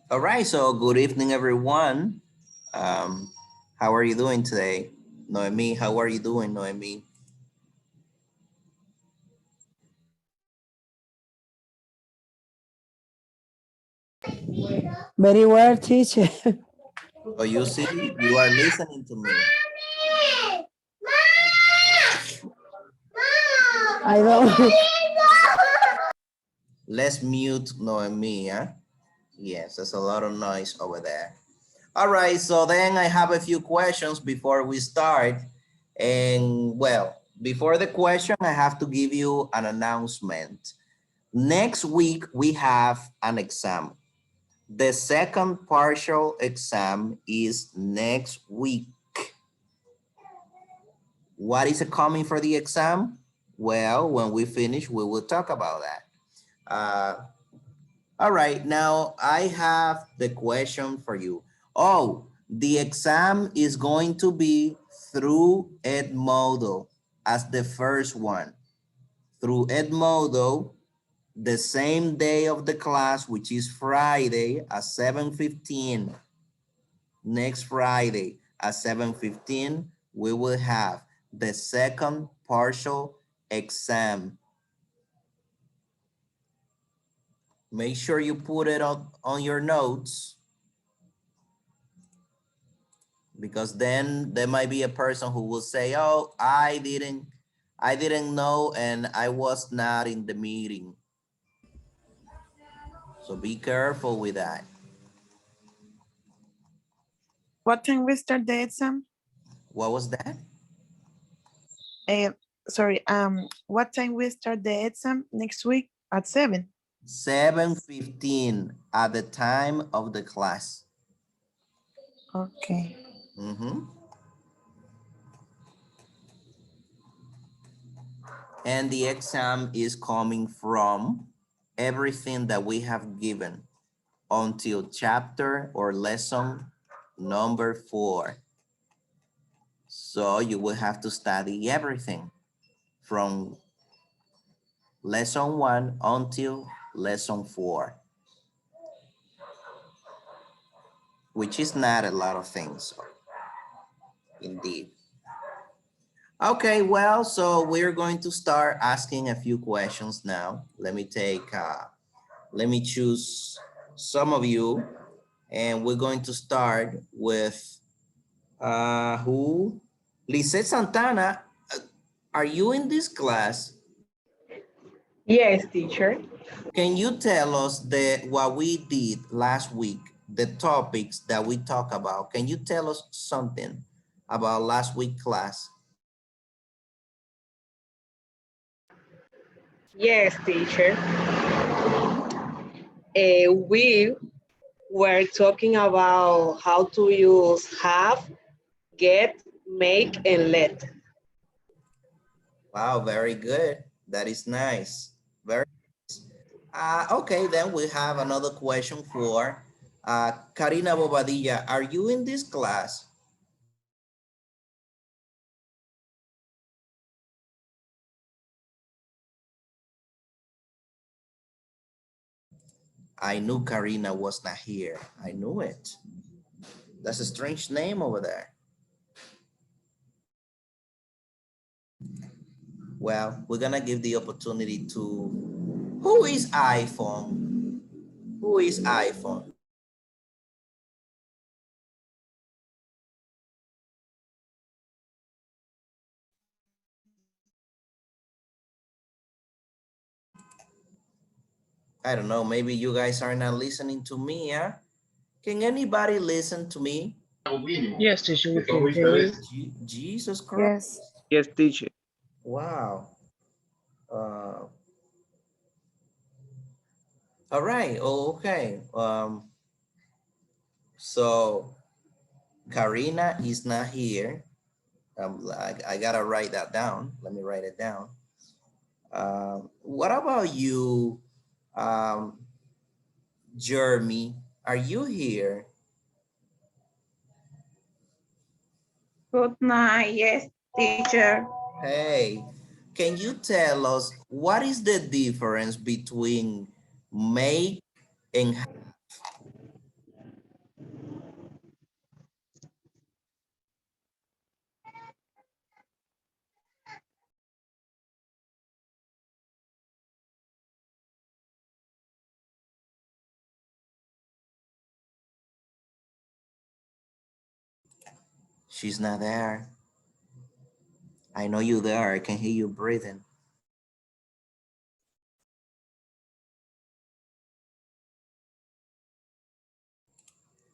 All right, so good evening, everyone. Um, how are you doing today? Noemi, how are you doing, Noemi? Very well, teacher. So you see, you are listening to me. I don't. Let's mute Noemi, yeah? Yes, there's a lot of noise over there. All right, so then I have a few questions before we start. And well, before the question, I have to give you an announcement. Next week, we have an exam. The second partial exam is next week. What is coming for the exam? Well, when we finish, we will talk about that. All right, now I have the question for you. Oh, the exam is going to be through Edmodo as the first one. Through Edmodo, the same day of the class, which is Friday at 7:15. Next Friday at 7:15, we will have the second partial exam. Make sure you put it on your notes because then there might be a person who will say, oh, I didn't know and I was not in the meeting. So be careful with that. What time we start the exam? What was that? Uh, sorry, what time we start the exam next week at 7? 7:15 at the time of the class. Okay. And the exam is coming from everything that we have given until chapter or lesson number 4. So you will have to study everything from lesson 1 until lesson 4, which is not a lot of things, indeed. Okay, well, so we're going to start asking a few questions now. Let me choose some of you, and we're going to start with who? Lisette Santana, are you in this class? Yes, teacher. Can you tell us what we did last week, the topics that we talked about? Can you tell us something about last week class? Yes, teacher. We were talking about how to use have, get, make, and let. Wow, very good. That is nice. Very nice. Okay, then we have another question for Karina Bobadilla. Are you in this class? I knew Karina was not here. I knew it. That's a strange name over there. Well, we're gonna give the opportunity to, who is iPhone? Who is iPhone? I don't know, maybe you guys are not listening to me, yeah? Can anybody listen to me? Yes, teacher, we can hear you. Jesus Christ. Yes. Yes, teacher. Wow. Uh, all right, okay. So Karina is not here. I gotta write that down. Let me write it down. What about you, um, Jeremy? Are you here? Good night, yes, teacher. Hey, can you tell us what is the difference between make and have? She's not there. I know you there. I can hear you breathing.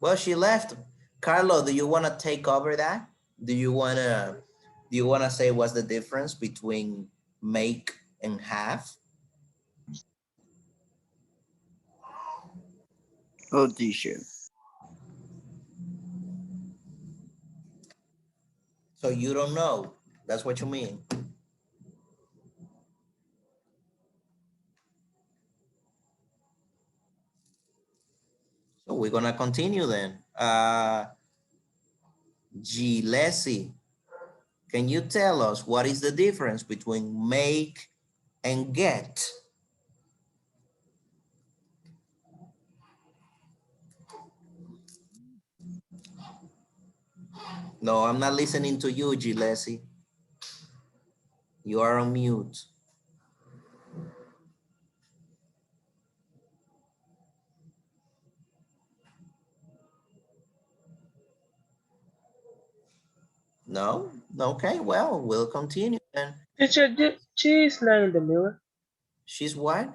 Well, she left. Carlo, do you want to take over that? Do you want to say what's the difference between make and have? Oh, teacher. So you don't know. That's what you mean. So we're going to continue then. Gilesi, can you tell us what is the difference between make and get? No, I'm not listening to you, Gilesi. You are on mute. No? Okay, well, we'll continue then. Teacher, she is not in the mirror. She's what?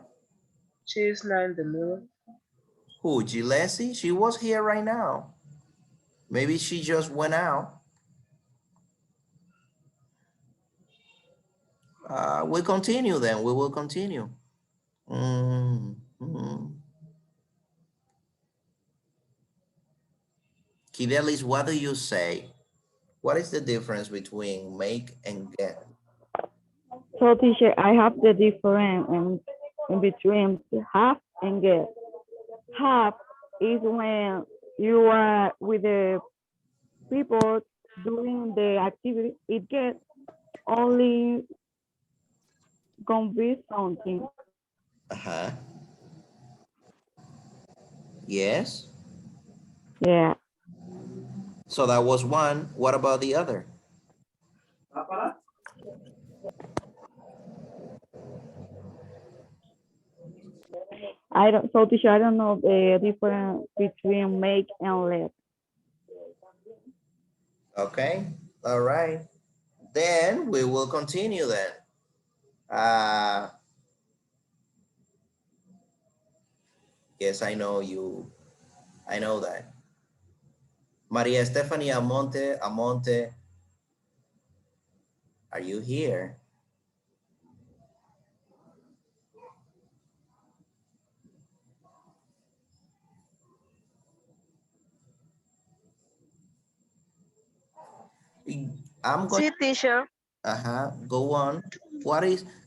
She is not in the mirror. Who, Gilesi? She was here right now. Maybe she just went out. We'll continue then. We will continue. Kidelis, what do you say? What is the difference between make and get? So teacher, I have the difference in between have and get. Have is when you are with the people doing the activity. It gets only complete something. Uh-huh. Yes. Yeah. So that was one. What about the other? So teacher, I don't know the difference between make and let. Okay. All right. Then we will continue then. Yes, I know you. I know that. Maria Stephanie Amonte, are you here? I'm going. Sí, teacher. Go on.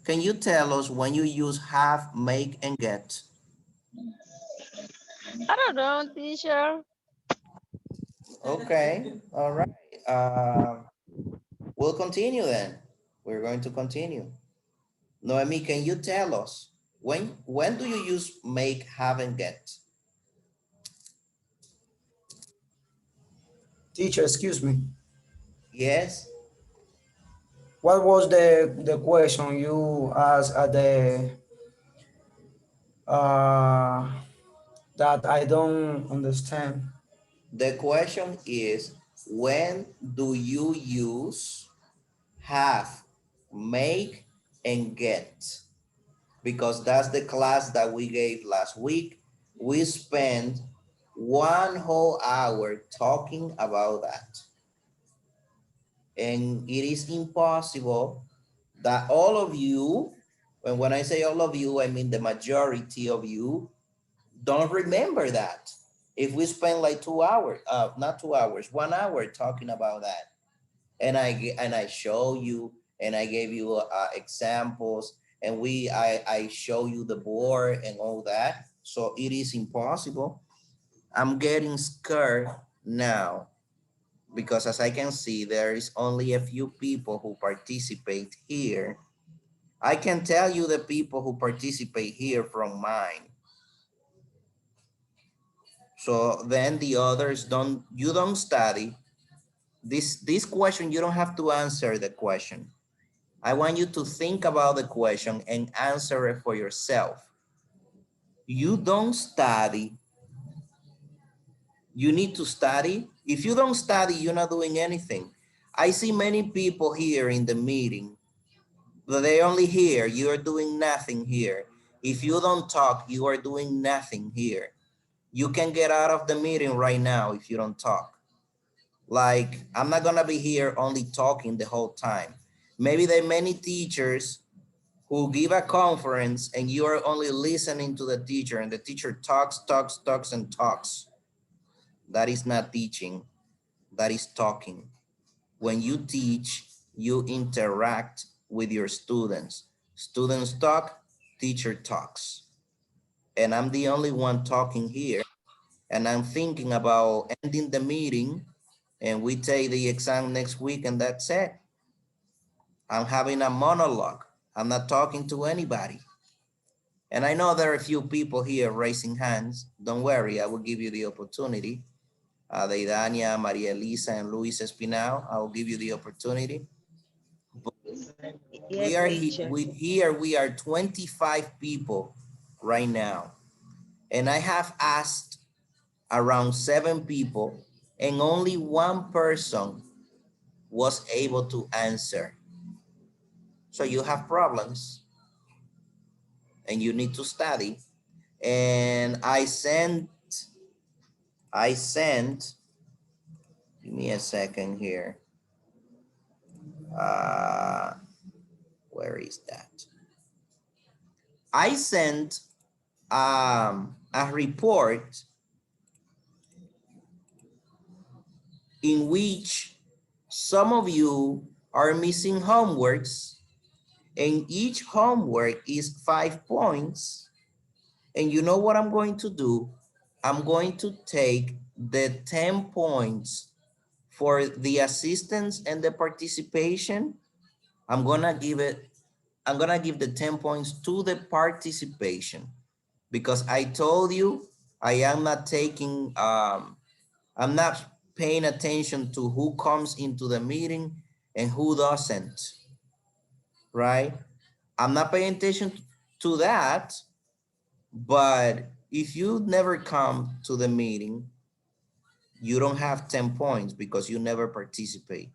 Can you tell us when you use have, make, and get? I don't know, teacher. Okay, all right. We'll continue then. We're going to continue. Noemi, can you tell us when do you use make, have, and get? Teacher, excuse me. Yes. What was the question you asked at the that I don't understand? The question is, when do you use have, make, and get? Because that's the class that we gave last week. We spent 1 whole hour talking about that. And it is impossible that all of you, and when I say all of you, I mean the majority of you, don't remember that. If we spend like 2 hours, not 2 hours, 1 hour talking about that, and I show you, and I gave you examples, and I show you the board and all that. So it is impossible. I'm getting scared now because as I can see, there is only a few people who participate here. I can tell you the people who participate here from mine. So then the others you don't study. This question, you don't have to answer the question. I want you to think about the question and answer it for yourself. You don't study. You need to study. If you don't study, you're not doing anything. I see many people here in the meeting, but they only here. You are doing nothing here. If you don't talk, you are doing nothing here. You can get out of the meeting right now if you don't talk. Like, I'm not gonna be here only talking the whole time. Maybe there are many teachers who give a conference and you are only listening to the teacher and the teacher talks, and talks. That is not teaching, that is talking. When you teach, you interact with your students. Students talk, teacher talks. And I'm the only one talking here. And I'm thinking about ending the meeting and we take the exam next week and that's it. I'm having a monologue. I'm not talking to anybody. And I know there are a few people here raising hands. Don't worry, I will give you the opportunity. Deidania, Maria Elisa, and Luis Espinal, I will give you the opportunity. Yes, teacher. We are 25 people right now. And I have asked around 7 people and only 1 person was able to answer. So you have problems and you need to study. And I sent, give me a second here. Where is that? I sent a report in which some of you are missing homeworks and each homework is 5 points. And you know what I'm going to do? I'm going to take the 10 points for the assistance and the participation. I'm gonna give the 10 points to the participation because I told you I am not taking, I'm not paying attention to who comes into the meeting and who doesn't, right? I'm not paying attention to that, but if you never come to the meeting, you don't have 10 points because you never participate.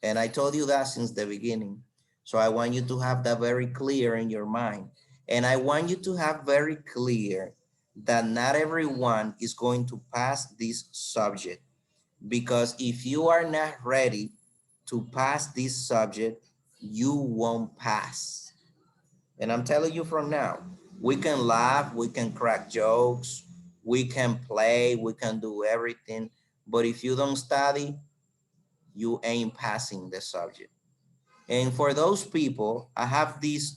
And I told you that since the beginning. So I want you to have that very clear in your mind. And I want you to have very clear that not everyone is going to pass this subject. Because if you are not ready to pass this subject, you won't pass. And I'm telling you from now, we can laugh, we can crack jokes, we can play, we can do everything. But if you don't study, you ain't passing the subject. And for those people, I have this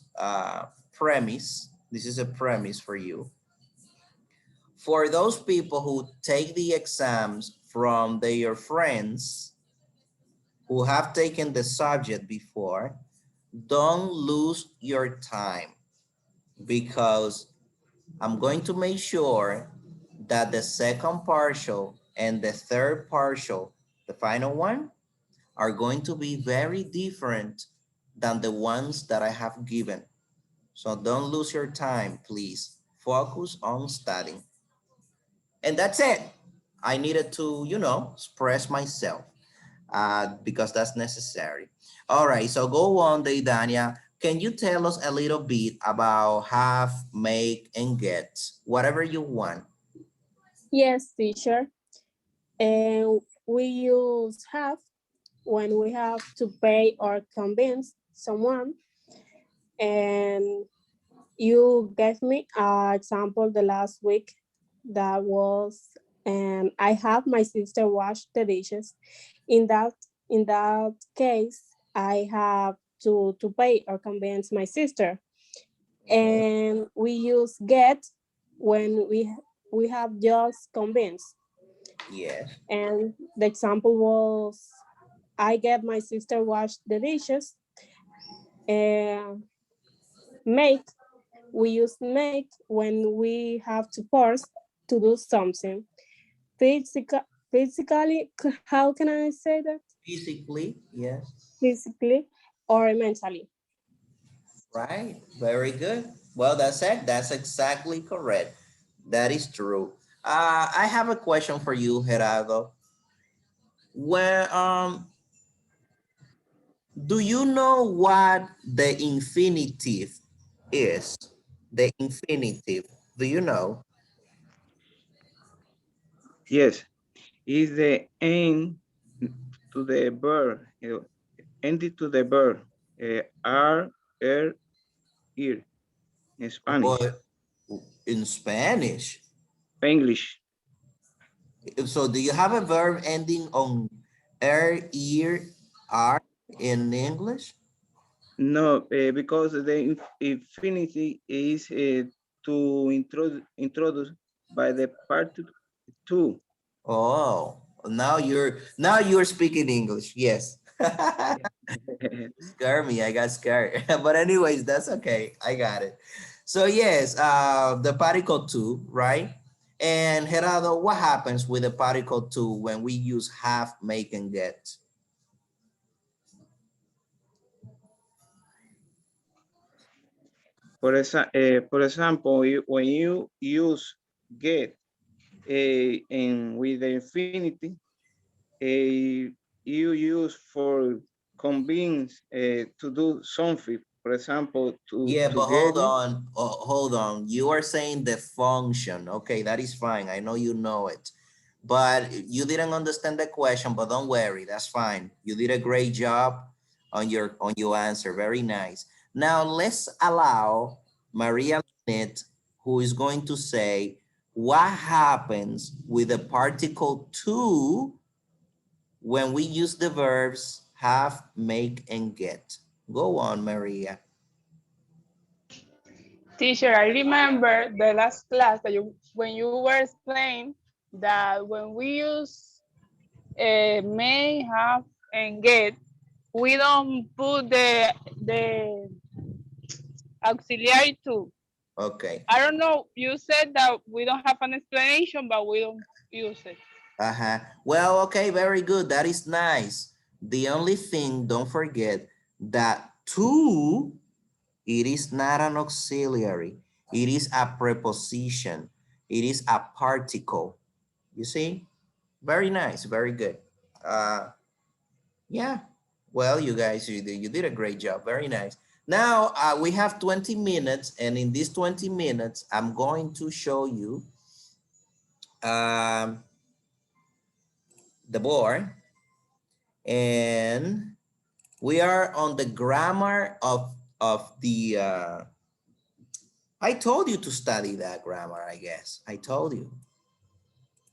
premise. This is a premise for you. For those people who take the exams from their friends who have taken the subject before, don't lose your time because I'm going to make sure that the second partial and the third partial, the final one, are going to be very different than the ones that I have given. So don't lose your time, please. Focus on studying. And that's it. I needed to, you know, express myself because that's necessary. All right, so go on, Deidania. Can you tell us a little bit about have, make, and get, whatever you want? Yes, teacher. And we use have when we have to pay or convince someone. And you gave me an example the last week that was, and I have my sister wash the dishes. In that case, I have to pay or convince my sister. And we use get when we have just convinced. Yes. And the example was, I get my sister wash the dishes. And make, we use make when we have to force to do something. Physically, how can I say that? Physically, yes. Physically or mentally. Right, very good. Well, that's it. That's exactly correct. That is true. I have a question for you, Gerardo. Where do you know what the infinitive is? The infinitive, do you know? Yes, is the end to the verb, ended to the verb, R, R, ir, in Spanish, But in Spanish. English. So do you have a verb ending on er, ear, are in English? No, because the infinity is to introduce by the part to. Oh, now you're speaking English. Yes. Scare me, I got scared. But anyways, that's okay. I got it. So yes, the particle to, right? And Gerardo, what happens with the particle to when we use have, make, and get? For example, when you use get and with the infinity, you use for convince to do something. For example, Yeah, to but get hold it. on, hold on. You are saying the function. Okay, that is fine. I know you know it, but you didn't understand the question, but don't worry, that's fine. You did a great job on your answer. Very nice. Now let's allow Maria Linet, who is going to say what happens with the particle to when we use the verbs have, make, and get. Go on, Maria. Teacher, I remember the last class that when you were explaining that when we use may, have, and get, we don't put the auxiliary to. Okay. I don't know. You said that we don't have an explanation, but we don't use it. Well, okay, very good. That is nice. The only thing, don't forget that to, it is not an auxiliary. It is a preposition. It is a particle. You see? Very nice. Very good. Yeah. Well, you guys, you did a great job. Very nice. Now, we have 20 minutes, and in these 20 minutes, I'm going to show you the board, and we are on the grammar of the I told you to study that grammar, I guess. I told you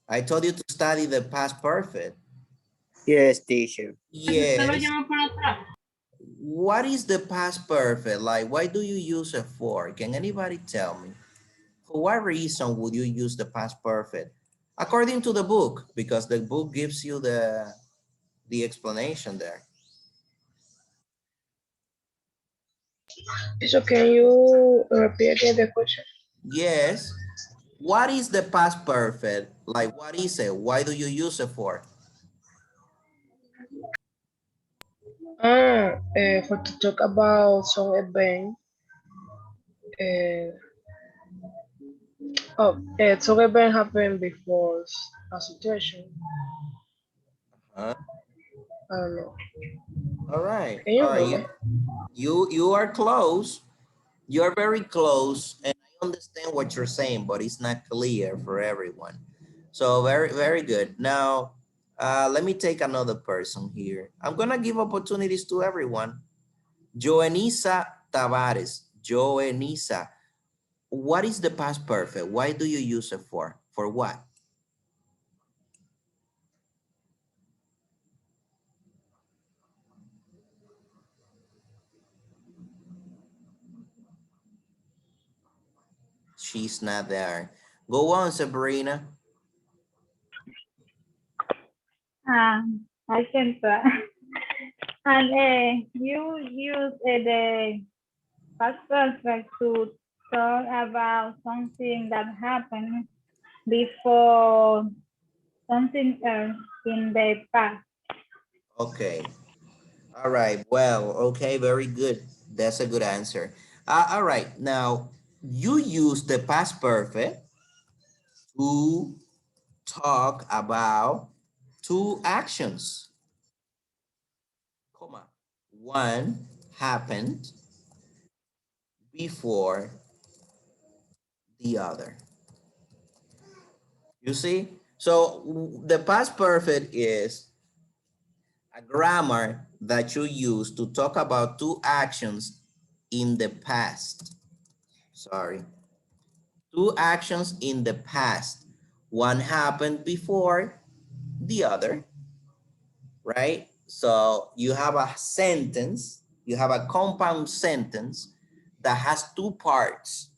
to study the past perfect. Yes, teacher. Yes. What is the past perfect? Like, why do you use it for? Can anybody tell me? For what reason would you use the past perfect? According to the book, because the book gives you the explanation there. So can you repeat again the question? Yes. What is the past perfect? Like, what is it? Why do you use it for? For to talk about some event. Uh, some event happened before a situation. Huh? I don't know. All right. Can you All right. know? You are close. You're very close, and I understand what you're saying, but it's not clear for everyone. So very, very good. Now, let me take another person here. I'm gonna give opportunities to everyone. Joenisa Tavares. Joenisa, what is the past perfect? Why do you use it for? For what? She's not there. Go on, Sabrina. I can try. And you use the past perfect to talk about something that happened before something else in the past. Okay. All right. Well, okay. Very good. That's a good answer. All right. Now, you use the past perfect to talk about two actions, comma, one happened before the other. You see? So the past perfect is a grammar that you use to talk about two actions in the past. Sorry. Two actions in the past. One happened before the other, right? So you have a sentence, you have a compound sentence that has two parts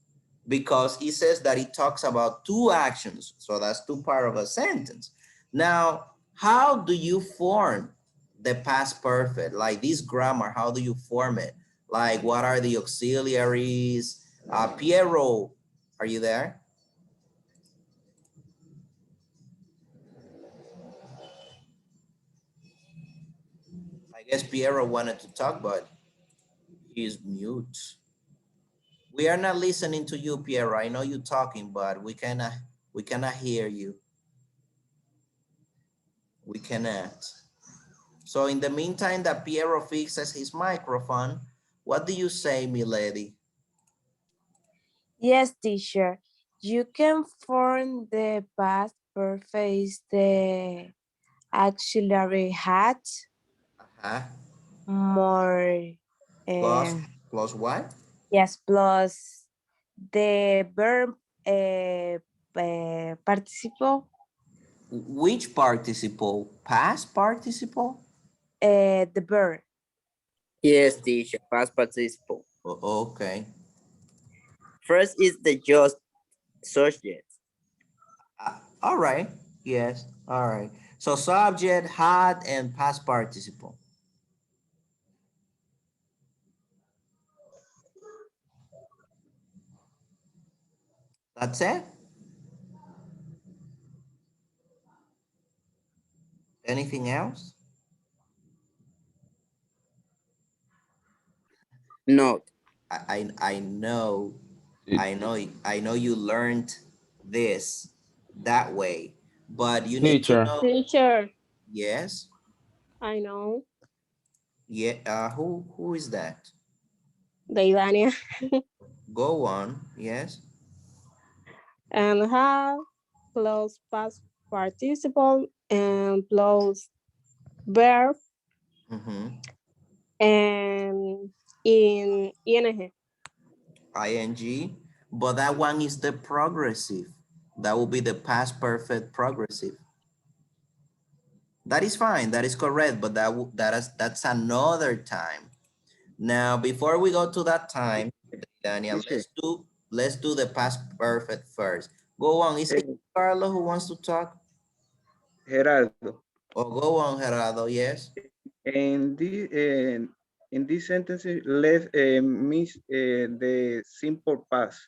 because it says that it talks about two actions. So that's two parts of a sentence. Now, how do you form the past perfect? Like this grammar, how do you form it? Like what are the auxiliaries? Piero, are you there? I guess Piero wanted to talk, but he's mute. We are not listening to you, Piero. I know you're talking, but we cannot hear you. We cannot. So in the meantime that Piero fixes his microphone, what do you say, milady? Yes, teacher. You can form the past perfect, the auxiliary had, Uh-huh. more, Plus, plus what? yes, plus the verb participle, Which participle? Past participle? the verb. Yes, teacher, past participle. Okay. First is the just subject. All right. Yes. All right. So subject, had, and past participle. That's it? Anything else? No. I know you learned this that way, but you need to know. Teacher, Yes. I know. Yeah. Who is that? Deidania. Go on. Yes. And have plus past participle and plus verb and in ing. Ing, but that one is the progressive. That will be the past perfect progressive. That is fine. That is correct. But that's another time. Now, before we go to that time, Daniel, let's do the past perfect first. Go on. Is it Carlo who wants to talk? Gerardo. Oh, go on, Gerardo. Yes. In this sentence, let's miss the simple past.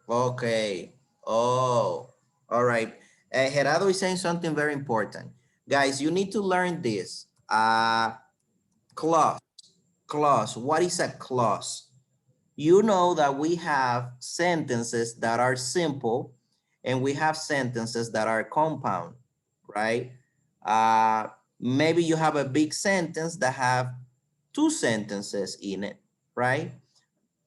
Okay. Oh, all right. Gerardo is saying something very important. Guys, you need to learn this. Clause. Clause. What is a clause? You know that we have sentences that are simple and we have sentences that are compound, right? Maybe you have a big sentence that have two sentences in it, right?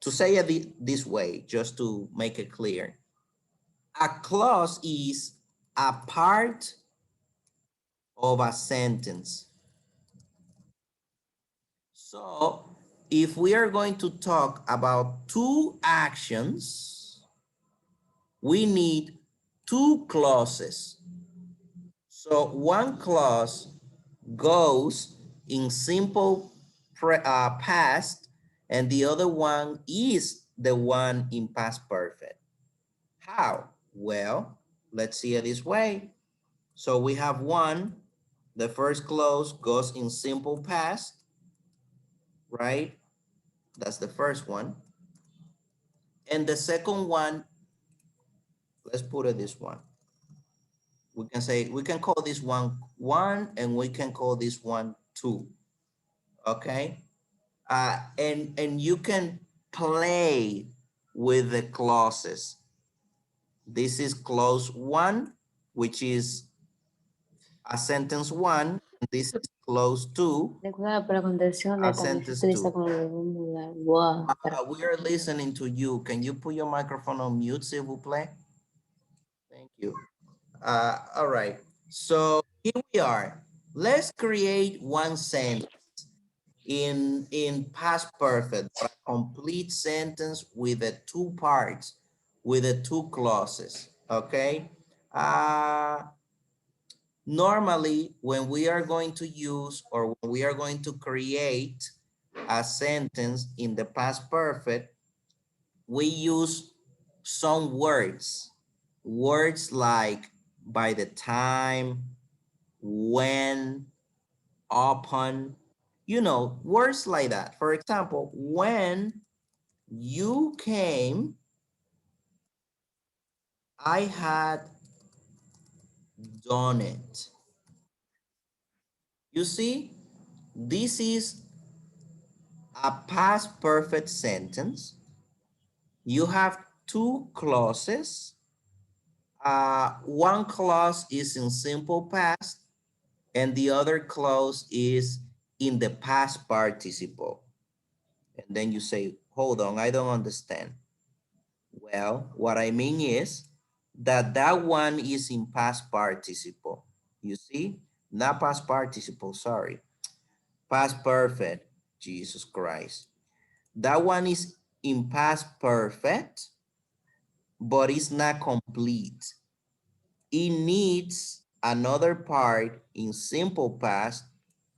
To say it this way, just to make it clear. A clause is a part of a sentence. So if we are going to talk about two actions, we need two clauses. So one clause goes in simple past and the other one is the one in past perfect. How? Well, let's see it this way. So we have one, the first clause goes in simple past, right? That's the first one. And the second one, let's put it this one. We can call this one 1 and we can call this one 2. Okay. And you can play with the clauses. This is clause 1, which is a sentence one, and this is close to Recuerda, para contención a también se sentence utiliza two. como verbo mudar. Wow. We are listening to you. Can you put your microphone on mute, s'il vous plaît? Thank you. All right. So here we are. Let's create one sentence in past perfect, a complete sentence with the two parts, with the two clauses. Okay. Normally, when we are going to use or when we are going to create a sentence in the past perfect, we use some words. Words like by the time, when, upon, you know, words like that. For example, when you came, I had done it. You see, this is a past perfect sentence. You have two clauses. One clause is in simple past and the other clause is in the past participle. And then you say, hold on, I don't understand. Well, what I mean is that that one is in past participle. You see, not past participle, sorry. Past perfect, Jesus Christ. That one is in past perfect, but it's not complete. It needs another part in simple past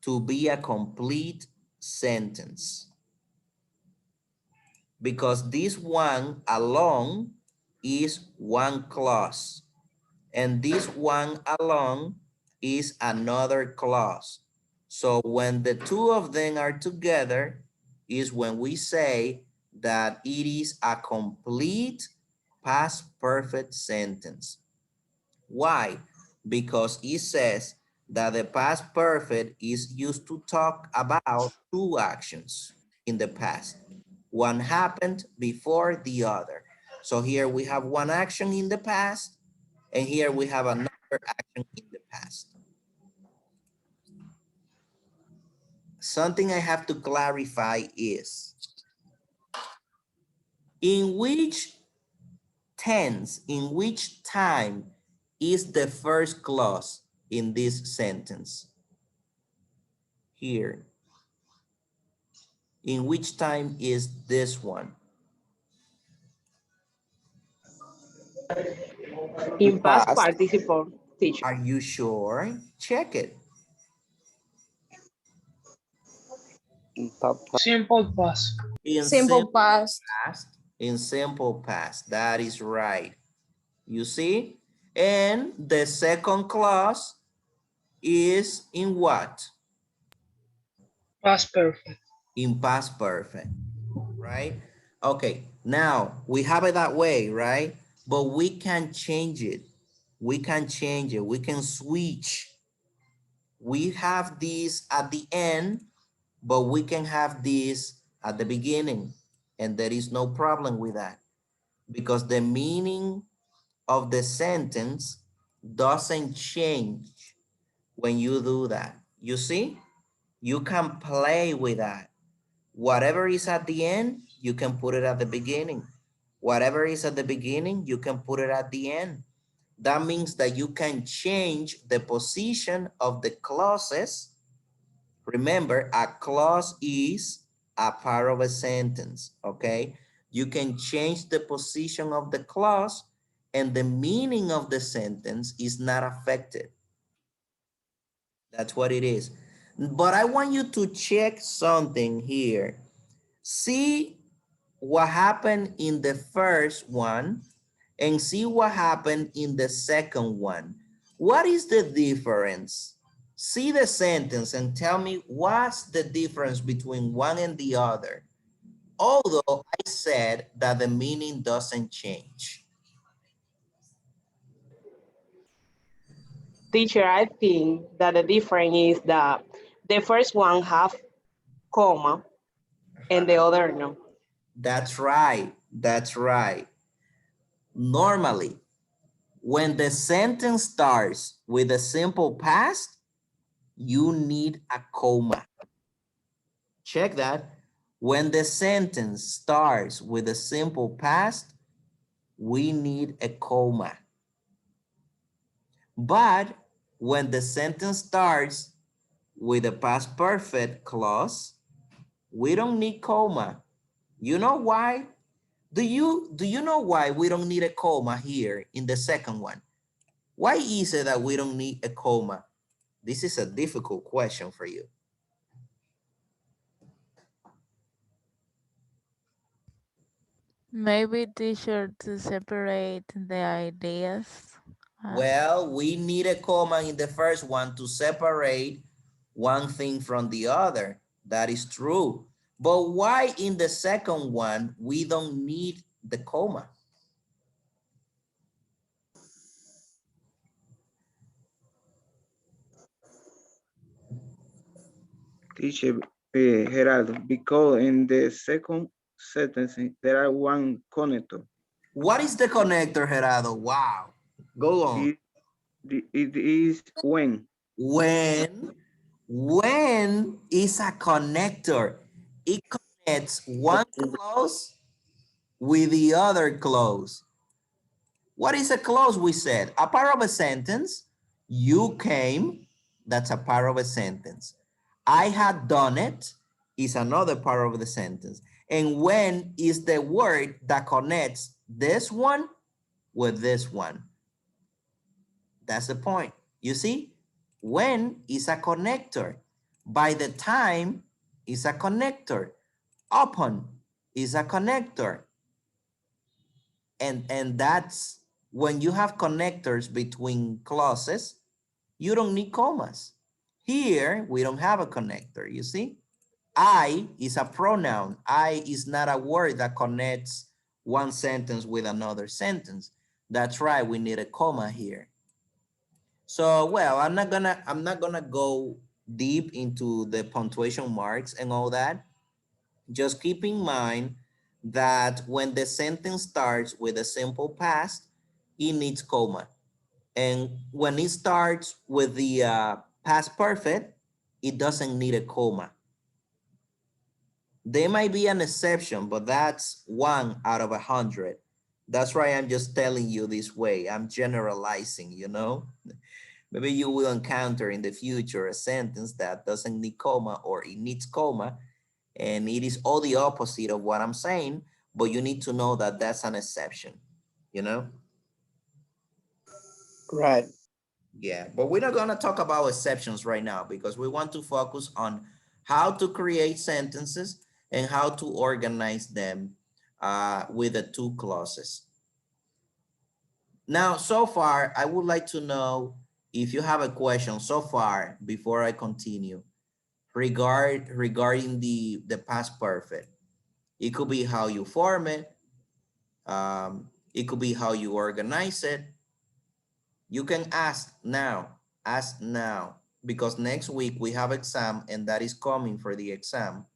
to be a complete sentence. Because this one alone is one clause. And this one alone is another clause. So when the two of them are together is when we say that it is a complete past perfect sentence. Why? Because it says that the past perfect is used to talk about two actions in the past. One happened before the other. So here we have one action in the past, and here we have another action in the past. Something I have to clarify is, in which tense, in which time is the first clause in this sentence? Here. In which time is this one? In past participle, teacher. Are you sure? Check it. Simple past. In Simple past. In simple past, that is right. You see? And the second clause is in what? Past perfect. In past perfect, right? Okay, now we have it that way, right? But we can change it. We can change it. We can switch. We have this at the end, but we can have this at the beginning. And there is no problem with that because the meaning of the sentence doesn't change when you do that. You see, you can play with that. Whatever is at the end, you can put it at the beginning. Whatever is at the beginning, you can put it at the end. That means that you can change the position of the clauses. Remember, a clause is a part of a sentence, okay? You can change the position of the clause and the meaning of the sentence is not affected. That's what it is. But I want you to check something here. See what happened in the first one and see what happened in the second one. What is the difference? See the sentence and tell me what's the difference between one and the other. Although I said that the meaning doesn't change. Teacher, I think that the difference is that the first one have comma and the other no. That's right. That's right. Normally, when the sentence starts with a simple past, you need a comma. Check that. When the sentence starts with a simple past, we need a comma. But when the sentence starts with a past perfect clause, we don't need comma. You know why? Do you know why we don't need a comma here in the second one? Why is it that we don't need a comma? This is a difficult question for you. Maybe teacher to separate the ideas. Well, we need a comma in the first one to separate one thing from the other. That is true. But why in the second one, we don't need the comma? Teacher Gerardo, because in the second sentence, there are one connector. What is the connector, Gerardo? Wow. Go on. It is when. When is a connector. It connects one clause with the other clause. What is a clause? We said a part of a sentence. You came, that's a part of a sentence. I had done it is another part of the sentence. And when is the word that connects this one with this one. That's the point. You see, when is a connector. By the time is a connector. Upon is a connector. And that's when you have connectors between clauses, you don't need commas. Here, we don't have a connector, you see? I is a pronoun. I is not a word that connects one sentence with another sentence. That's right, we need a comma here. So, well, I'm not gonna go deep into the punctuation marks and all that. Just keep in mind that when the sentence starts with a simple past, it needs comma. And when it starts with the past perfect, it doesn't need a comma. There might be an exception, but that's 1 out of 100. That's why I'm just telling you this way. I'm generalizing, you know? Maybe you will encounter in the future a sentence that doesn't need comma or it needs comma, and it is all the opposite of what I'm saying, but you need to know that that's an exception, you know? Right. Yeah, but we're not gonna talk about exceptions right now because we want to focus on how to create sentences and how to organize them with the two clauses. Now, so far, I would like to know if you have a question so far before I continue regarding the past perfect. It could be how you form it. It could be how you organize it. You can ask now, because next week we have exam and that is coming for the exam.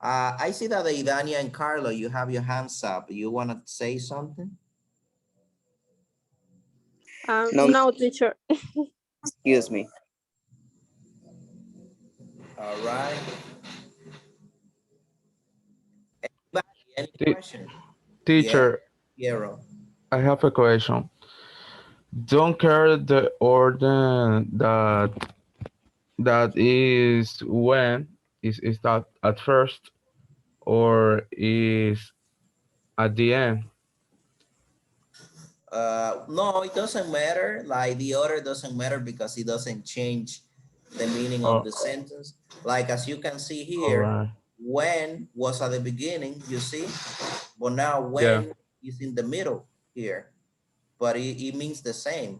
I see that Idania and Carlo, you have your hands up. You want to say something? No. No, teacher. Excuse me. All right. Anybody, any question? Teacher, yeah, Piero. I have a question. Don't care the order that is when is that at first or is at the end? No, it doesn't matter. Like the order doesn't matter because it doesn't change the meaning of the sentence. Like as you can see here, right. when was at the beginning, you see, but now when is in the middle here, but it means the same.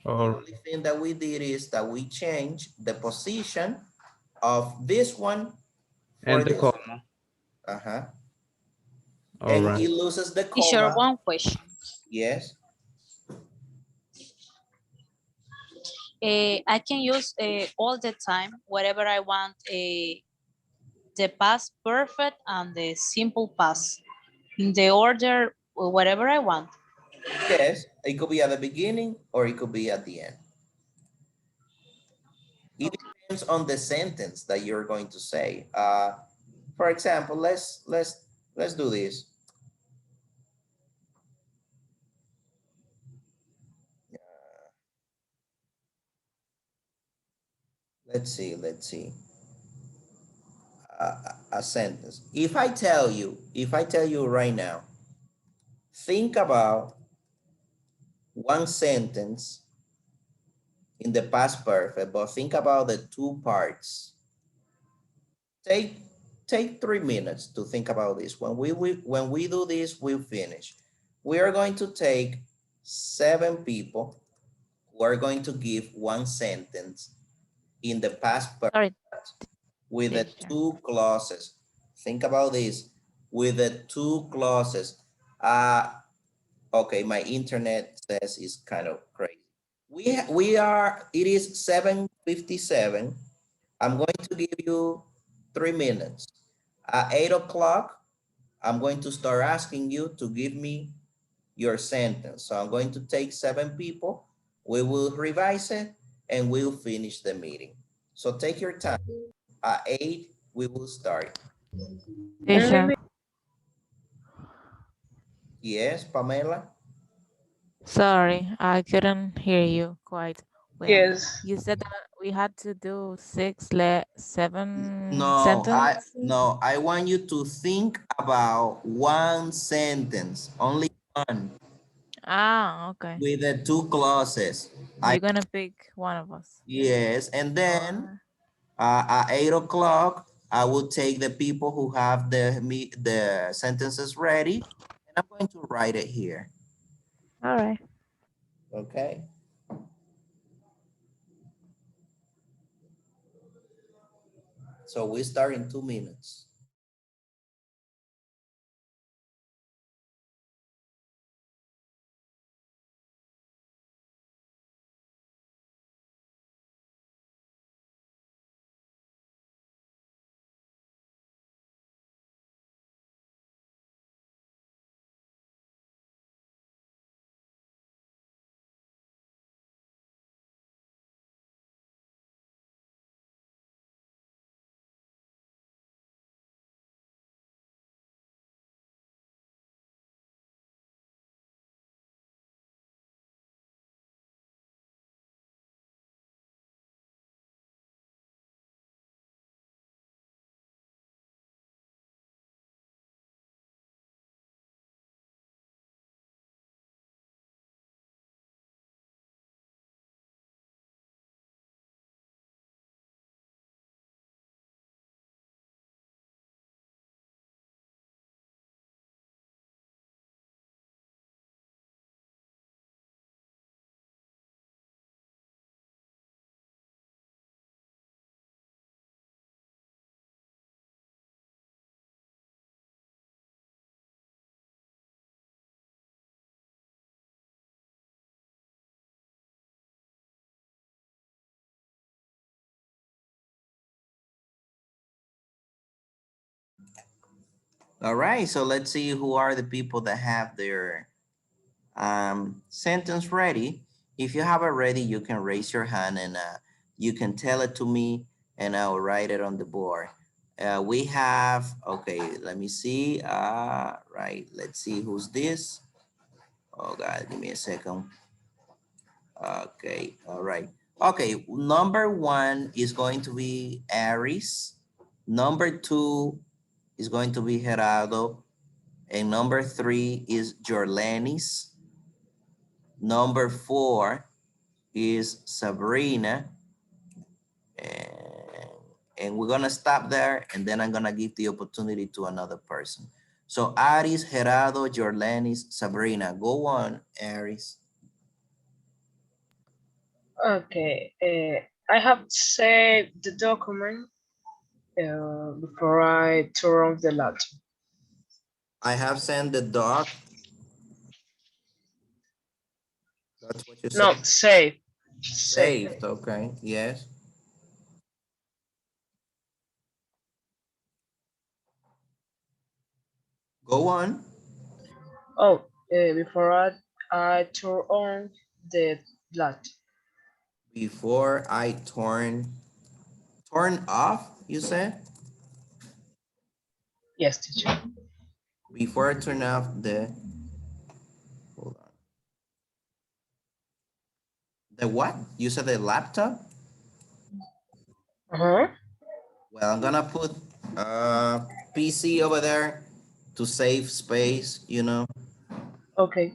The only thing that we did is that we changed the position of this one for And the this comma. one. All And right. it loses the Teacher, comma. one question. Yes. I can use all the time, wherever I want, the past perfect and the simple past in the order, whatever I want. Yes, it could be at the beginning or it could be at the end. It depends on the sentence that you're going to say. For example, let's do this. Let's see. A sentence. If I tell you right now, think about one sentence in the past perfect, but think about the two parts. Take 3 minutes to think about this. When we do this, we finish. We are going to take 7 people who are going to give one sentence in the past perfect with the teacher. 2 clauses. Think about this with the 2 clauses. Okay, my internet says it's kind of crazy. It is 7:57. I'm going to give you 3 minutes. At 8 o'clock, I'm going to start asking you to give me your sentence. So I'm going to take 7 people. We will revise it and we'll finish the meeting. So take your time. At 8, we will start. Teacher, Yes, Pamela? sorry, I couldn't hear you quite well. Yes. You said that we had to do 7 No, sentences. I want you to think about one sentence, only one, Ah, okay. with the 2 clauses. You're gonna pick one of us. Yes, and then Alright. at 8 o'clock, I will take the people who have the sentences ready, and I'm going to write it here. All right. Okay. So we start in 2 minutes. All right, so let's see who are the people that have their sentence ready. If you have it ready, you can raise your hand and you can tell it to me and I'll write it on the board. We have, okay, let me see. Right, let's see who's this. Oh God, give me a second. Okay, all right. Okay, number 1 is going to be Aries. Number 2 is going to be Gerardo. And number 3 is Jorlenis. Number 4 is Sabrina. And we're gonna stop there and then I'm gonna give the opportunity to another person. So Aris, Gerardo, Jorlenis, Sabrina. Go on, Aris. Okay. I have saved the document before I turn off the laptop. I have sent the doc. That's what you No, said. save. Saved, okay, yes. Go on. Oh, before I turn on the light. Before I turn off, you said? Yes, teacher. Before I turn off the, hold on. The what? You said the laptop? Uh-huh. Well, I'm gonna put PC over there to save space, you know? Okay.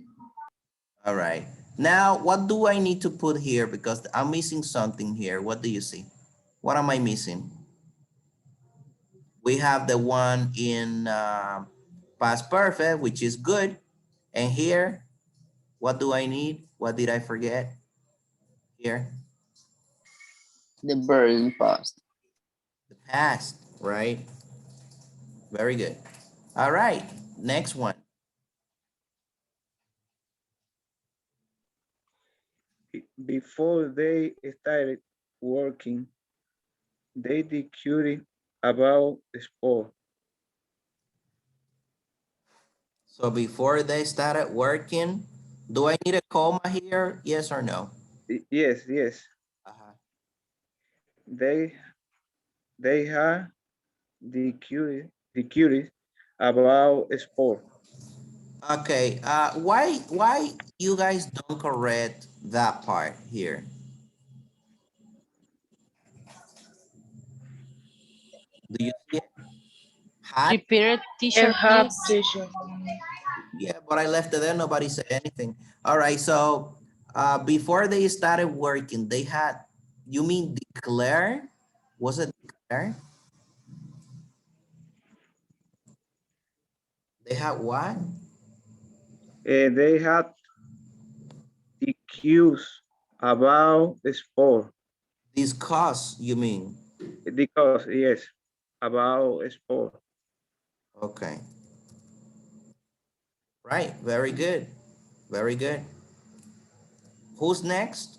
All right. Now, what do I need to put here? Because I'm missing something here. What do you see? What am I missing? We have the one in past perfect, which is good. And here, what do I need? What did I forget? Here, The burden past. the past, right? Very good. All right, next one. Before they started working, they discussed about the sport. So before they started working, do I need a comma here? Yes or no? Yes, yes. Uh-huh. They had discussed about sport. Okay, why you guys don't correct that part here? Do you see it? Had? Repeat it, teacher, And have please. teacher. Yeah, but I left it there, nobody said anything. All right, so before they started working, they had, you mean declare? Was it declare? They had what? They had discussed about the sport. Discuss, you mean? Because, yes, about sport. Okay. Right, very good. Very good. Who's next?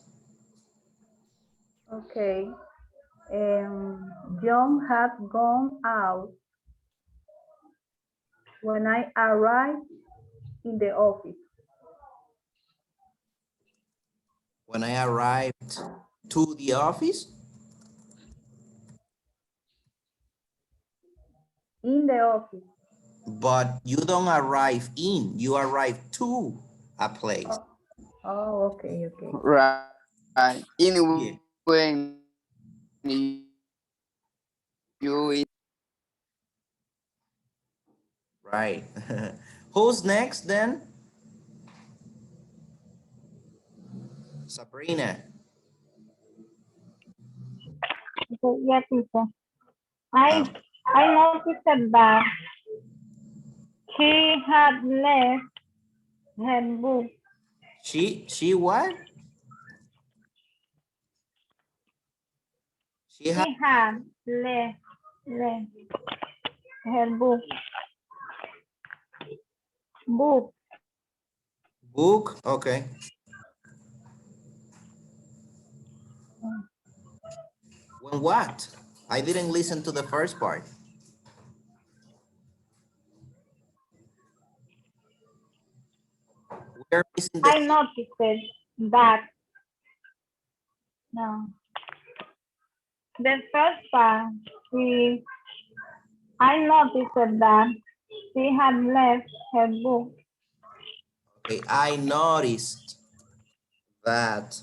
Okay. John had gone out when I arrived in the office. When I arrived to the office? In the office. But you don't arrive in, you arrive to a place. Oh, okay, okay. Right. Yeah. When you Right. Who's next then? Sabrina. Yeah, teacher. I noticed that she had left her book. She what? She had Left her book. book. Okay. When what? I didn't listen to the first part. We're missing the I noticed that. No. The first part, I noticed that she had left her book. Okay, I noticed that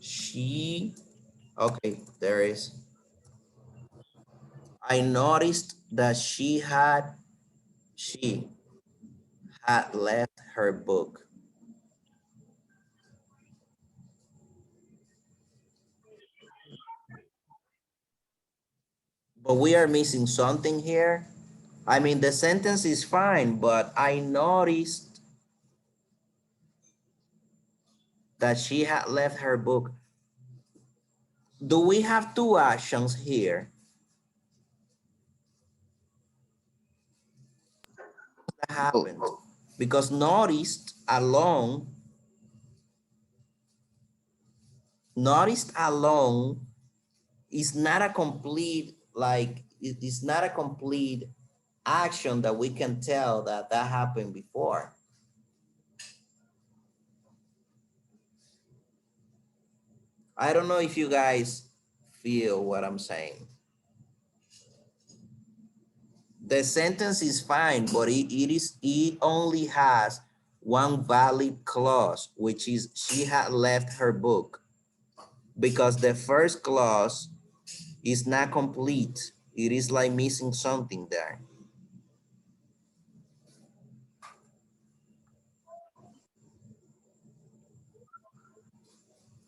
she, okay, there is. I noticed that she had left her book. But we are missing something here. I mean, the sentence is fine, but I noticed that she had left her book. Do we have two actions here? That happened because noticed alone is not a complete, like, it is not a complete action that we can tell that happened before. I don't know if you guys feel what I'm saying. The sentence is fine, but it only has one valid clause, which is she had left her book, because the first clause is not complete. It is like missing something there.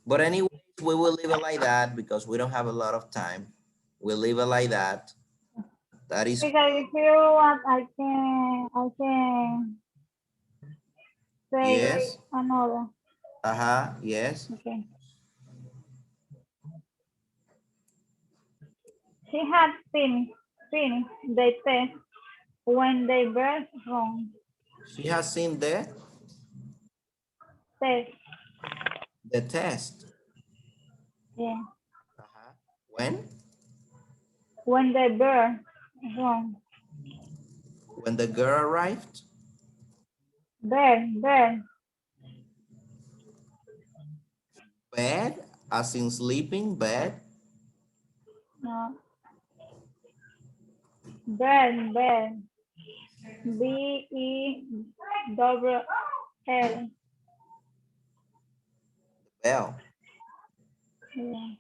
But anyways, we will leave it like that because we don't have a lot of time. We'll leave it like that. That is, Because if you want, I can say yes. another. Yes. Okay. She had finished the test when they were home. She has seen the test. Yeah. When? When they were home. When the girl arrived? Bed. Bed, as in sleeping, bed. No. Bed. B-E-double-L. Bell. Yeah.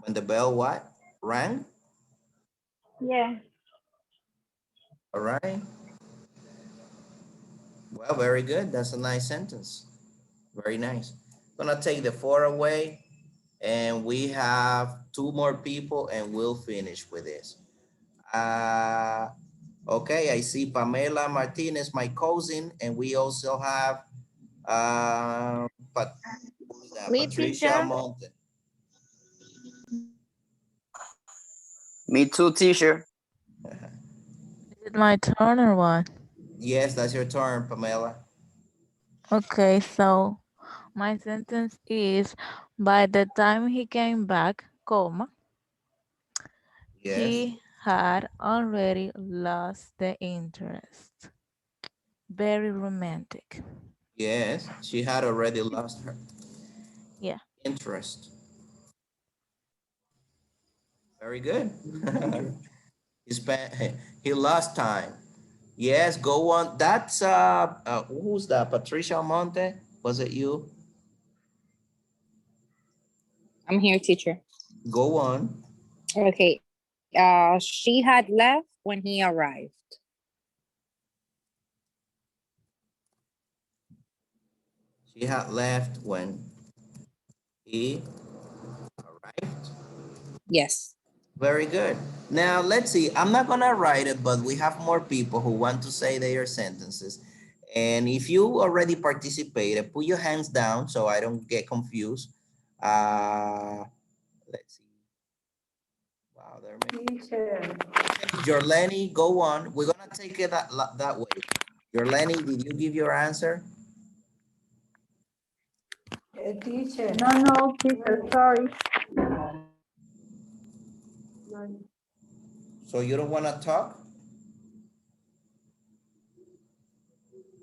When the bell what? Rang? Yeah. All right. Well, very good. That's a nice sentence. Very nice. Gonna take the 4 away, and we have 2 more people, and we'll finish with this. Okay, I see Pamela Martinez, my cousin, and we also have Me, Patricia teacher. Monte. Me too, teacher. Is it my turn or what? Yes, that's your turn, Pamela. Okay, so my sentence is, by the time he came back, comma, Yes. he had already lost the interest. Very romantic. Yes, she had already lost her interest. Very good. He lost time. Yes, go on. That's who's that? Patricia Monte? Was it you? I'm here, teacher. Go on. Okay. She had left when he arrived. She had left when he arrived. Yes. Very good. Now let's see. I'm not gonna write it, but we have more people who want to say their sentences. And if you already participated, put your hands down so I don't get confused. Let's see. Wow, there may be. Jorleni, go on. We're gonna take it that way. Jorleni, did you give your answer? Teacher. No, teacher, sorry. So you don't want to talk?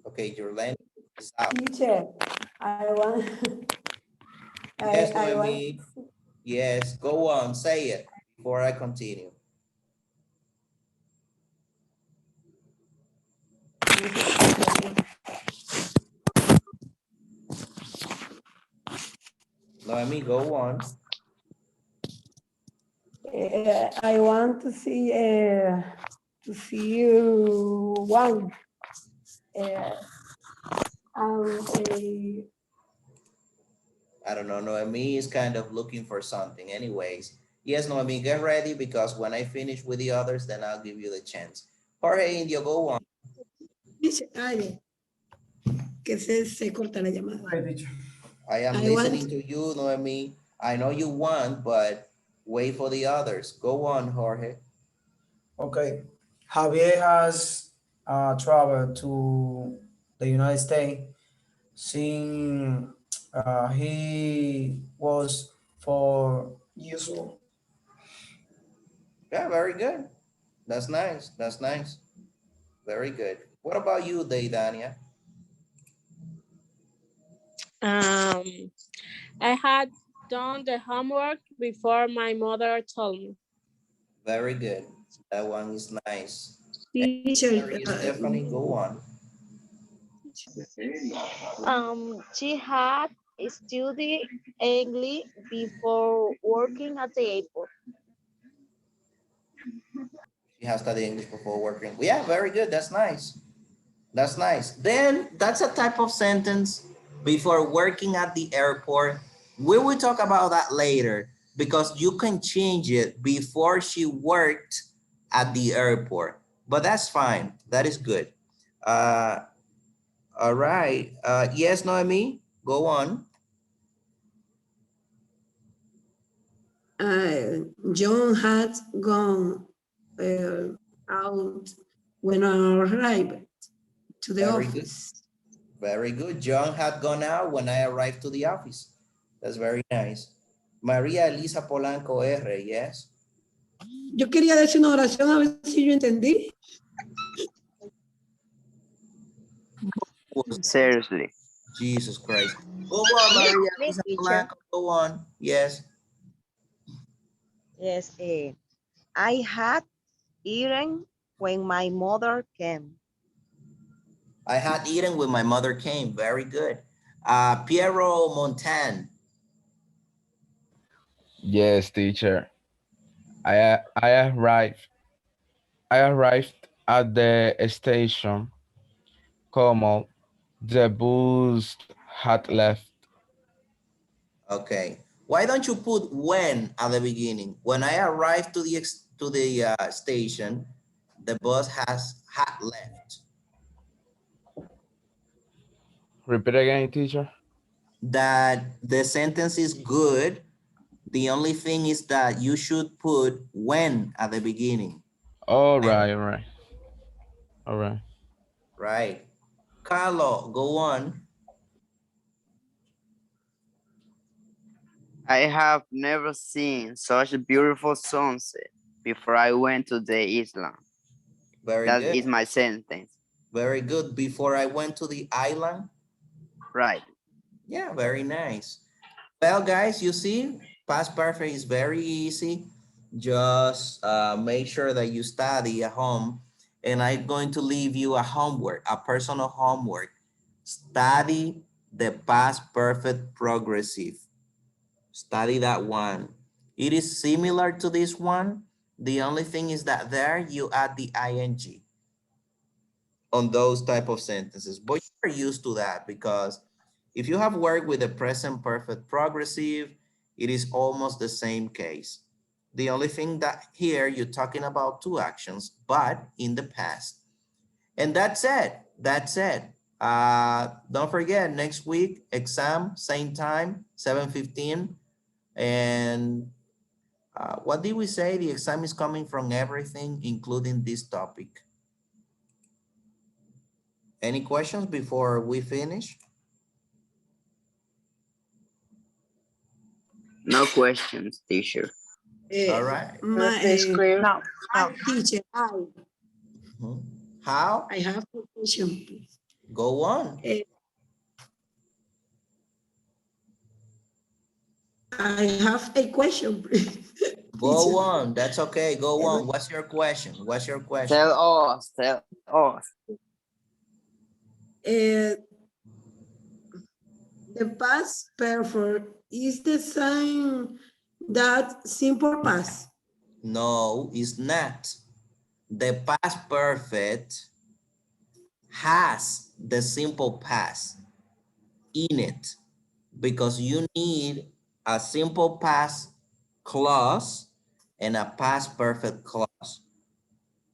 Okay, Jorleni is out. Teacher, I want. Yes, Noemi. Yes, go on, say it before I continue. Noemi, go on. I want to see you one. I don't know, Noemi is kind of looking for something. Anyways, yes, Noemi, get ready because when I finish with the others, then I'll give you the chance. Jorge Indio, go on. Que se corta la llamada. I am listening to you, Noemi. I know you want, but wait for the others. Go on, Jorge. Okay. Javier has traveled to the United States since he was 4 years old. Yeah, very good. That's nice. That's nice. Very good. What about you, I had done the homework before my mother told me. Very good. That one is nice. Teacher, Stephanie, go on. She had studied English before working at the airport. She has studied English before working. Yeah, very good. That's nice. That's nice. Then that's a type of sentence before working at the airport. We will talk about that later because you can change it before she worked at the airport. But that's fine. That is good. All right. Yes, Noemi, go on. John had gone out when I arrived to the Very office. good. Very good. John had gone out when I arrived to the office. That's very nice. María Elisa Polanco R, yes. Yo quería decir una oración a ver si yo entendí. Seriously. Jesus Christ. Go on, María Elisa Polanco, go on. Yes. Yes, I had eaten when my mother came. I had eaten when my mother came. Very good. Piero Montan. Yes, teacher. I arrived at the station. Como the bus had left. Okay. Why don't you put when at the beginning? When I arrived to the station, the bus had left. Repeat again, teacher. That the sentence is good. The only thing is that you should put when at the beginning. All right, all right. All right. Right. Carlo, go on. I have never seen such a beautiful sunset before I went to the island. Very That good. is my sentence. Very good. Before I went to the island. Right. Yeah, very nice. Well, guys, you see, past perfect is very easy. Just make sure that you study at home. And I'm going to leave you a homework, a personal homework. Study the past perfect progressive. Study that one. It is similar to this one. The only thing is that there you add the ing on those type of sentences. But you're used to that because if you have worked with the present perfect progressive, it is almost the same case. The only thing that here you're talking about two actions, but in the past. And that's it. That's it. Don't forget, next week, exam, same time, 7:15. And what did we say? The exam is coming from everything, including this topic. Any questions before we finish? No questions, teacher. All right. No. Teacher, How? I have a question, please. Go on. I have a question, please. Go on. That's okay. Go on. What's your question? What's your question? Tell us. Tell us. The past perfect is the same that simple past. No, it's not. The past perfect has the simple past in it because you need a simple past clause and a past perfect clause.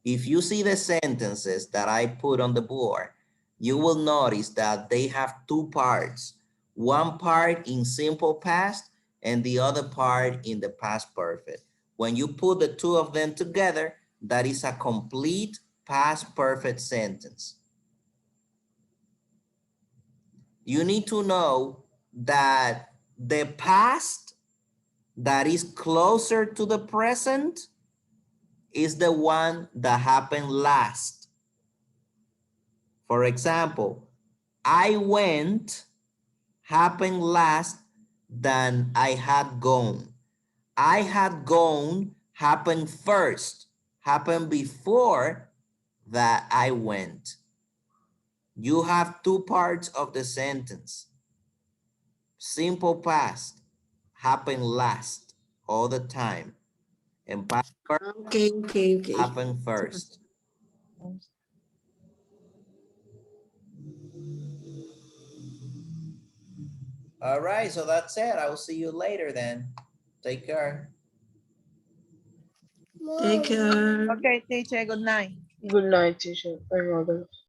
If you see the sentences that I put on the board, you will notice that they have two parts. One part in simple past and the other part in the past perfect. When you put the two of them together, that is a complete past perfect sentence. You need to know that the past that is closer to the present is the one that happened last. For example, I went happened last than I had gone. I had gone happened first, happened before that I went. You have two parts of the sentence. Simple past, happened last all the time. And past Okay. happened first. All right, so that's it. I will see you later then. Take care. Take care. Okay, teacher, good night. Good night, teacher. My mother.